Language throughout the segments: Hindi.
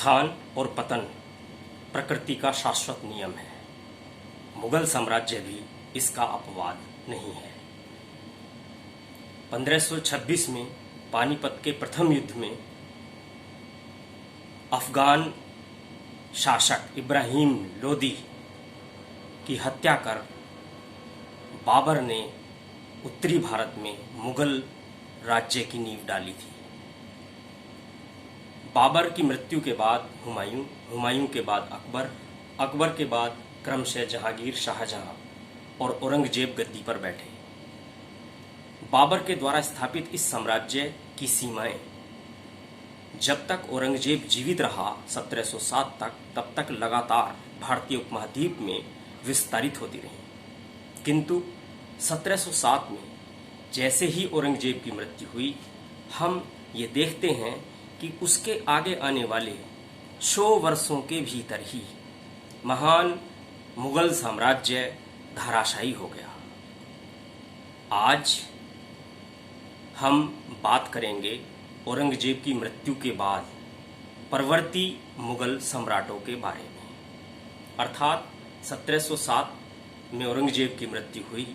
उत्थान और पतन प्रकृति का शाश्वत नियम है। मुगल साम्राज्य भी इसका अपवाद नहीं है। 1526 में पानीपत के प्रथम युद्ध में अफगान शासक इब्राहिम लोदी की हत्या कर बाबर ने उत्तरी भारत में मुगल राज्य की नींव डाली थी। बाबर की मृत्यु के बाद हुमायूं, हुमायूं के बाद अकबर, अकबर के बाद क्रमशः जहांगीर, शाहजहां और औरंगजेब गद्दी पर बैठे। बाबर के द्वारा स्थापित इस साम्राज्य की सीमाएं जब तक औरंगजेब जीवित रहा 1707 तक, तब तक लगातार भारतीय उपमहाद्वीप में विस्तारित होती रही। किंतु 1707 में जैसे ही औरंगजेब की मृत्यु हुई, हम ये देखते हैं कि उसके आगे आने वाले 100 वर्षों के भीतर ही महान मुगल साम्राज्य धराशायी हो गया। आज हम बात करेंगे औरंगजेब की मृत्यु के बाद परवर्ती मुगल सम्राटों के बारे में। अर्थात 1707 में औरंगजेब की मृत्यु हुई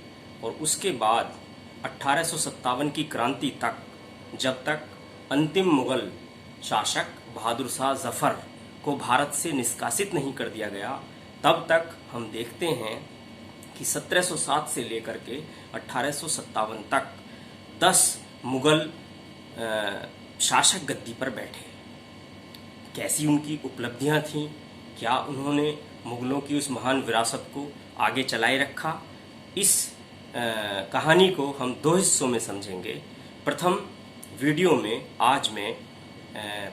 और उसके बाद 1857 की क्रांति तक, जब तक अंतिम मुगल शासक बहादुर शाह जफर को भारत से निष्कासित नहीं कर दिया गया, तब तक हम देखते हैं कि 1707 से लेकर के 1857 तक 10 मुगल शासक गद्दी पर बैठे। कैसी उनकी उपलब्धियां थीं, क्या उन्होंने मुगलों की उस महान विरासत को आगे चलाए रखा, इस कहानी को हम 2 हिस्सों में समझेंगे। प्रथम वीडियो में आज मैं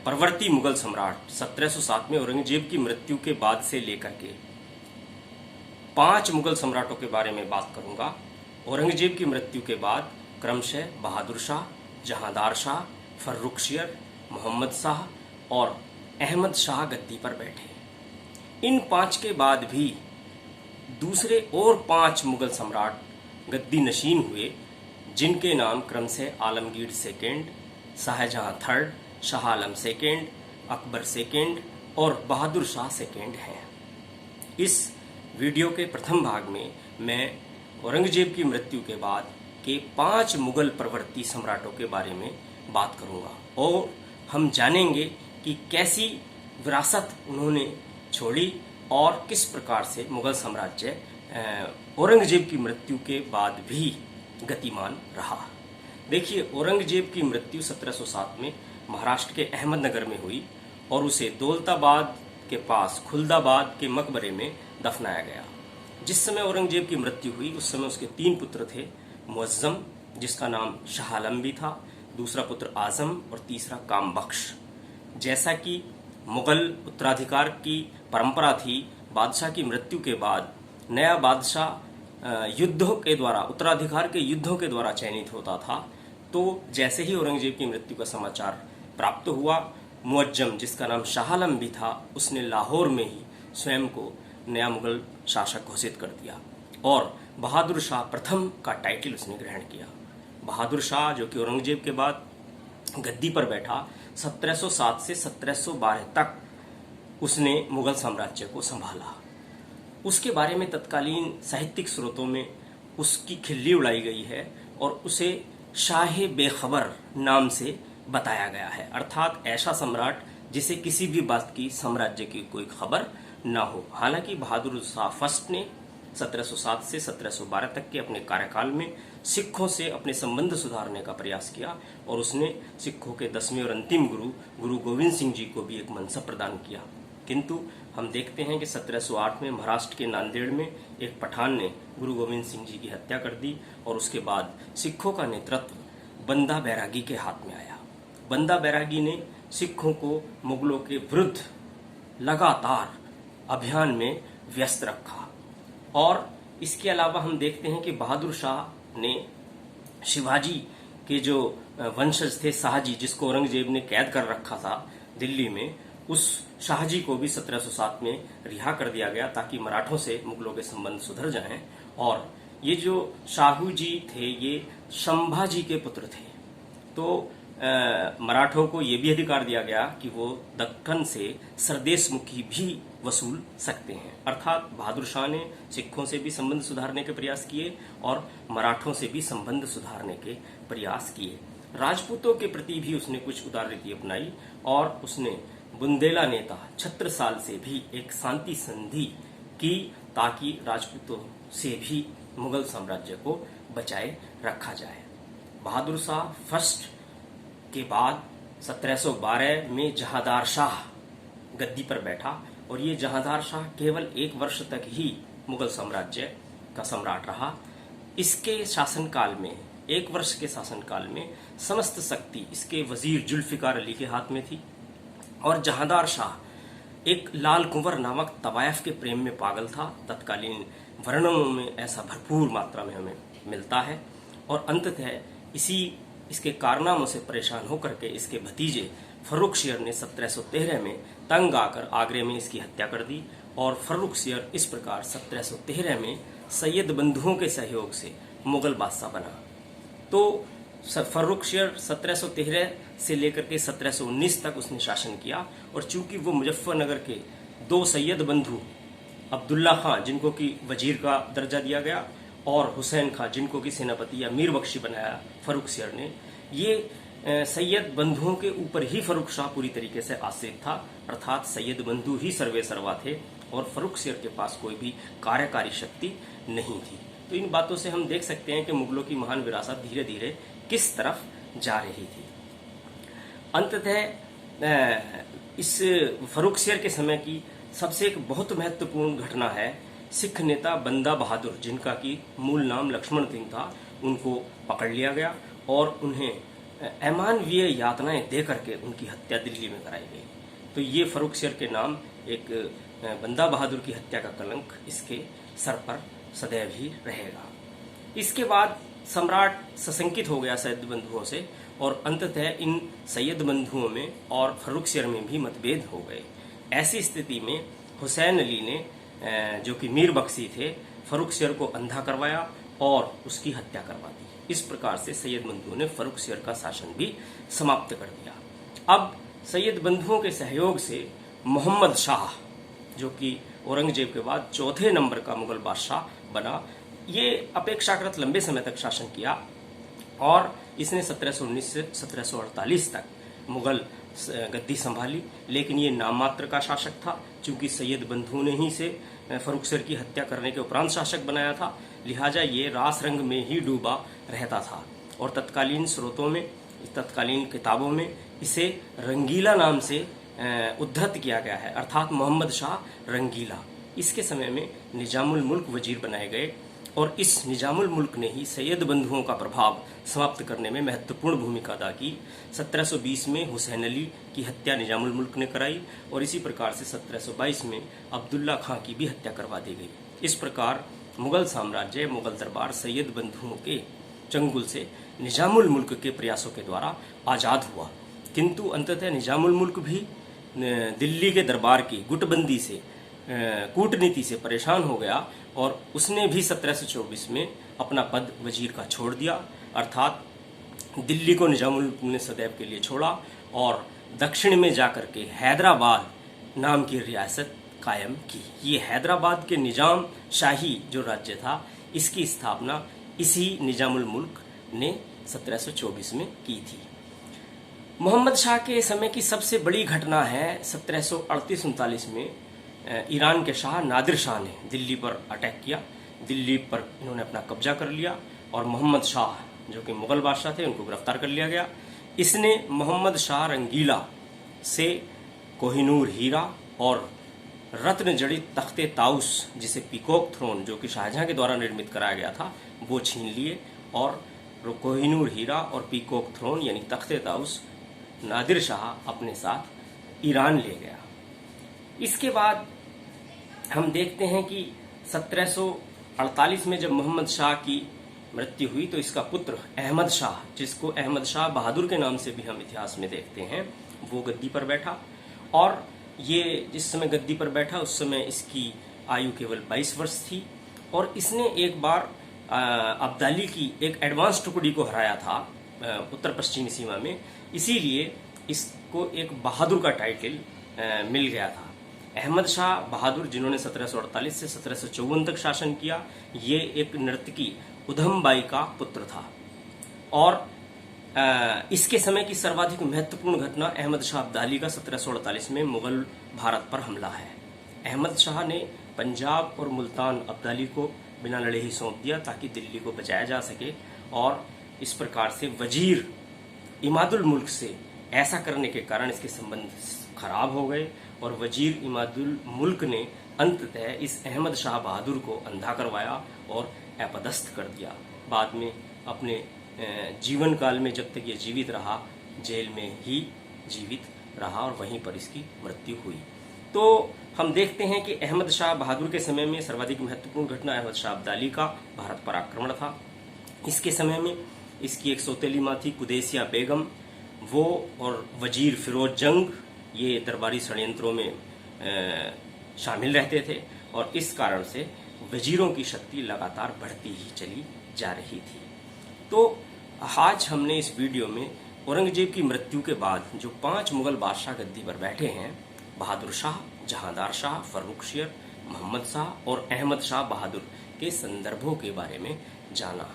परवर्ती मुगल सम्राट 1707 में औरंगजेब की मृत्यु के बाद से लेकर के 5 मुगल सम्राटों के बारे में बात करूंगा। औरंगजेब की मृत्यु के बाद क्रमशः बहादुर शाह, जहांदार शाह, फर्रुखशियर, मोहम्मद शाह और अहमद शाह गद्दी पर बैठे। इन 5 के बाद भी दूसरे और 5 मुगल सम्राट गद्दी नशीन हुए, जिनके नाम क्रमशः Alamgir second, Shahjahan third, Shah Alam second, Akbar second और बहादुर शाह सेकेंड हैं। इस वीडियो के प्रथम भाग में मैं औरंगजेब की मृत्यु के बाद के 5 मुगल परवर्ती सम्राटों के बारे में बात करूंगा और हम जानेंगे कि कैसी विरासत उन्होंने छोड़ी और किस प्रकार से मुगल साम्राज्य औरंगजेब की मृत्यु के बाद भी गतिमान रहा। देखिए, औरंगजेब की मृत्यु 1707 में महाराष्ट्र के अहमदनगर में हुई और उसे दौलताबाद के पास खुलदाबाद के मकबरे में दफनाया गया। जिस समय औरंगजेब की मृत्यु हुई उस समय उसके 3 पुत्र थे। मुअज्जम, जिसका नाम शाह आलम भी था, दूसरा पुत्र आजम और तीसरा कामबख्श। जैसा कि मुगल उत्तराधिकार की परंपरा थी, बादशाह की मृत्यु के बाद नया बादशाह युद्धों के द्वारा, उत्तराधिकार के युद्धों के द्वारा चयनित होता था। तो जैसे ही औरंगजेब की मृत्यु का समाचार प्राप्त हुआ, मुअज्जम, जिसका नाम शाह आलम भी था, उसने लाहौर में ही स्वयं को नया मुगल शासक घोषित कर दिया और बहादुर शाह प्रथम का टाइटल उसने ग्रहण किया। बहादुर शाह, जो कि औरंगजेब के बाद गद्दी पर बैठा, 1707 से 1712 तक उसने मुगल साम्राज्य को संभाला। उसके बारे में तत्कालीन साहित्यिक स्रोतों में उसकी खिल्ली उड़ाई गई है और उसे शाह बेखबर नाम से बताया गया है। अर्थात ऐसा सम्राट जिसे किसी भी बात की साम्राज्य की कोई खबर न हो। हालांकि बहादुर शाह फर्स्ट ने 1707 से 1712 तक के अपने कार्यकाल में सिखों से अपने संबंध सुधारने का प्रयास किया और उसने सिखों के 10वें और अंतिम गुरु गोविंद सिंह जी को भी एक मनसब प्रदान किया। किंतु हम देखते हैं कि 1708 में महाराष्ट्र के नांदेड़ में एक पठान ने गुरु गोविंद सिंह जी की हत्या कर दी और उसके बाद सिखों का नेतृत्व बंदा बैरागी के हाथ में आया। बंदा बैरागी ने सिखों को मुगलों के विरुद्ध लगातार अभियान में व्यस्त रखा और इसके अलावा हम देखते हैं कि बहादुर शाह ने शिवाजी के जो वंशज थे, शाहजी, जिसको औरंगजेब ने कैद कर रखा था दिल्ली में, उस शाहजी को भी 1707 में रिहा कर दिया गया ताकि मराठों से मुगलों के संबंध सुधर जाएं। और ये जो शाहू जी थे, ये संभाजी के पुत्र थे। तो मराठों को ये भी अधिकार दिया गया कि वो दक्कन से सरदेश मुखी भी वसूल सकते हैं। अर्थात बहादुर शाह ने सिखों से भी संबंध सुधारने के प्रयास किए और मराठों से भी संबंध सुधारने के प्रयास किए। राजपूतों के प्रति भी उसने कुछ उदार रीति अपनाई और उसने बुंदेला नेता छत्रसाल से भी एक शांति संधि की ताकि राजपूतों से भी मुगल साम्राज्य को बचाए रखा जाए। बहादुर शाह फर्स्ट के बाद 1712 में जहांदार शाह गद्दी पर बैठा और ये जहांदार शाह केवल 1 वर्ष तक ही मुगल साम्राज्य का सम्राट रहा। इसके शासनकाल में 1 वर्ष के शासनकाल में समस्त शक्ति इसके वजीर जुल्फिकार अली के हाथ में थी और जहांदार शाह एक लाल कुंवर नामक तवायफ के प्रेम में पागल था। तत्कालीन वर्णनों में ऐसा भरपूर मात्रा में हमें मिलता है और अंततः इसके कारनामों से परेशान होकर के इसके भतीजे फर्रुखशियर ने 1713 में तंग आकर आगरे में इसकी हत्या कर दी और फर्रुखशियर इस प्रकार 1713 में सैयद बंधुओं के सहयोग से मुगल बादशाह बना। तो फर्रुखशियर 1713 से लेकर के 1719 तक उसने शासन किया और चूंकि वो मुजफ्फरनगर के 2 सैयद बंधु अब्दुल्ला खां जिनको कि वजीर का दर्जा दिया गया और हुसैन खां जिनको कि सेनापति या मीर बख्शी बनाया फर्रुखशियर ने, ये सैयद बंधुओं के ऊपर ही फर्रुख शाह पूरी तरीके से आश्रित था। अर्थात सैयद बंधु ही सर्वे सर्वा थे और फर्रुखशियर के पास कोई भी कार्यकारी शक्ति नहीं थी। तो इन बातों से हम देख सकते हैं कि मुगलों की महान विरासत धीरे धीरे किस तरफ जा रही थी। अंततः इस फर्रुखशियर के समय की सबसे एक बहुत महत्वपूर्ण घटना है सिख नेता बंदा बहादुर जिनका कि मूल नाम लक्ष्मण सिंह था, उनको पकड़ लिया गया और उन्हें अमानवीय यातनाएं दे करके उनकी हत्या दिल्ली में कराई गई। तो ये फर्रुखशियर के नाम एक बंदा बहादुर की हत्या का कलंक इसके सर पर सदैव ही रहेगा। इसके बाद सम्राट सशंकित हो गया सैयद बंधुओं से और अंततः इन सैयद बंधुओं में और फर्रुखशियर में भी मतभेद हो गए। ऐसी स्थिति में हुसैन अली ने जो कि मीर बख्शी थे फर्रुखशियर को अंधा करवाया और उसकी हत्या करवा दी। इस प्रकार से सैयद बंधुओं ने फर्रुखशियर का शासन भी समाप्त कर दिया। अब सैयद बंधुओं के सहयोग से मोहम्मद शाह जो कि औरंगजेब के बाद 4थे नंबर का मुगल बादशाह बना, ये अपेक्षाकृत लंबे समय तक शासन किया और इसने 1719 से 1748 तक मुगल गद्दी संभाली। लेकिन ये नाम मात्र का शासक था, चूंकि सैयद बंधुओं ने ही से फर्रुखशियर की हत्या करने के उपरांत शासक बनाया था, लिहाजा ये रास रंग में ही डूबा रहता था और तत्कालीन स्रोतों में, तत्कालीन किताबों में इसे रंगीला नाम से उद्धृत किया गया है, अर्थात मोहम्मद शाह रंगीला। इसके समय में निजामुल मुल्क वजीर बनाए गए और इस निजामुल मुल्क ने ही सैयद बंधुओं का प्रभाव समाप्त करने में महत्वपूर्ण भूमिका अदा की। 1720 में हुसैन अली की हत्या निजामुल मुल्क ने कराई और इसी प्रकार से 1722 में अब्दुल्ला खां की भी हत्या करवा दी गई। इस प्रकार मुगल साम्राज्य, मुगल दरबार सैयद बंधुओं के चंगुल से निजामुल मुल्क के प्रयासों के द्वारा आज़ाद हुआ। किंतु अंततः निजामुल मुल्क भी दिल्ली के दरबार की गुटबंदी से, कूटनीति से परेशान हो गया और उसने भी 1724 में अपना पद वजीर का छोड़ दिया। अर्थात दिल्ली को निजामुल मुल्क ने सदैव के लिए छोड़ा और दक्षिण में जाकर के हैदराबाद नाम की रियासत कायम की। ये हैदराबाद के निजाम शाही जो राज्य था, इसकी स्थापना इसी निजामुल मुल्क ने 1724 में की थी। मोहम्मद शाह के समय की सबसे बड़ी घटना है 1738-39 में ईरान के शाह नादिर शाह ने दिल्ली पर अटैक किया। दिल्ली पर इन्होंने अपना कब्जा कर लिया और मोहम्मद शाह जो कि मुगल बादशाह थे उनको गिरफ्तार कर लिया गया। इसने मोहम्मद शाह रंगीला से कोहिनूर हीरा और रत्न जड़ित तख्ते ताउस जिसे पीकॉक थ्रोन जो कि शाहजहां के द्वारा निर्मित कराया गया था वो छीन लिए और कोहिनूर हीरा और पीकॉक थ्रोन यानी तख्ते ताउस नादिर शाह अपने साथ ईरान ले गया। इसके बाद हम देखते हैं कि 1748 में जब मोहम्मद शाह की मृत्यु हुई तो इसका पुत्र अहमद शाह, जिसको अहमद शाह बहादुर के नाम से भी हम इतिहास में देखते हैं, वो गद्दी पर बैठा और ये जिस समय गद्दी पर बैठा उस समय इसकी आयु केवल 22 वर्ष थी और इसने एक बार अब्दाली की एक एडवांस टुकड़ी को हराया था उत्तर पश्चिमी सीमा में, इसीलिए इसको एक बहादुर का टाइटल मिल गया था। अहमद शाह बहादुर, जिन्होंने 1748 से 1754 तक शासन किया, ये एक नर्तकी उधम बाई का पुत्र था। और इसके समय की सर्वाधिक महत्वपूर्ण घटना अहमद शाह अब्दाली का 1748 में मुगल भारत पर हमला है। अहमद शाह ने पंजाब और मुल्तान अब्दाली को बिना लड़े ही सौंप दिया ताकि दिल्ली को बचाया जा सके, और इस प्रकार से वजीर इमादुल मुल्क से ऐसा करने के कारण इसके संबंध खराब हो गए, और वजीर इमादुल मुल्क ने अंततः इस अहमद शाह बहादुर को अंधा करवाया और अपदस्थ कर दिया। बाद में अपने जीवन काल में जब तक ये जीवित रहा, जेल में ही जीवित रहा और वहीं पर इसकी मृत्यु हुई। तो हम देखते हैं कि अहमद शाह बहादुर के समय में सर्वाधिक महत्वपूर्ण घटना अहमद शाह अब्दाली का भारत पर आक्रमण था। इसके समय में इसकी एक सौतेली माँ थी कुदैसिया बेगम, वो और वजीर फिरोज जंग ये दरबारी षड्यंत्रों में शामिल रहते थे, और इस कारण से वजीरों की शक्ति लगातार बढ़ती ही चली जा रही थी। तो आज हमने इस वीडियो में औरंगजेब की मृत्यु के बाद जो 5 मुगल बादशाह गद्दी पर बैठे हैं, बहादुर शाह, जहांदार शाह, फर्रुखशियर, मोहम्मद शाह और अहमद शाह बहादुर के संदर्भों के बारे में जाना।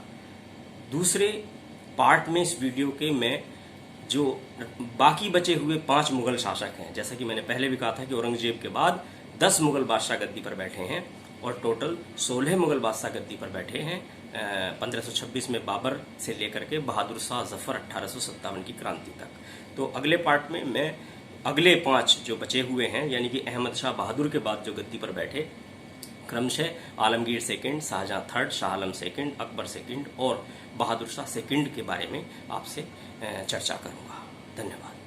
दूसरे पार्ट में इस वीडियो के मैं जो बाकी बचे हुए 5 मुगल शासक हैं, जैसा कि मैंने पहले भी कहा था कि औरंगजेब के बाद 10 मुगल बादशाह गद्दी पर बैठे हैं और टोटल 16 मुगल बादशाह गद्दी पर बैठे हैं 1526 में बाबर से लेकर के बहादुर शाह जफर 1857 की क्रांति तक। तो अगले पार्ट में मैं अगले 5 जो बचे हुए हैं, यानी कि अहमद शाह बहादुर के बाद जो गद्दी पर बैठे, क्रमशः Alamgir second, Shahjahan third, Shah Alam second, Akbar second और बहादुर शाह सेकंड के बारे में आपसे चर्चा करूंगा। धन्यवाद।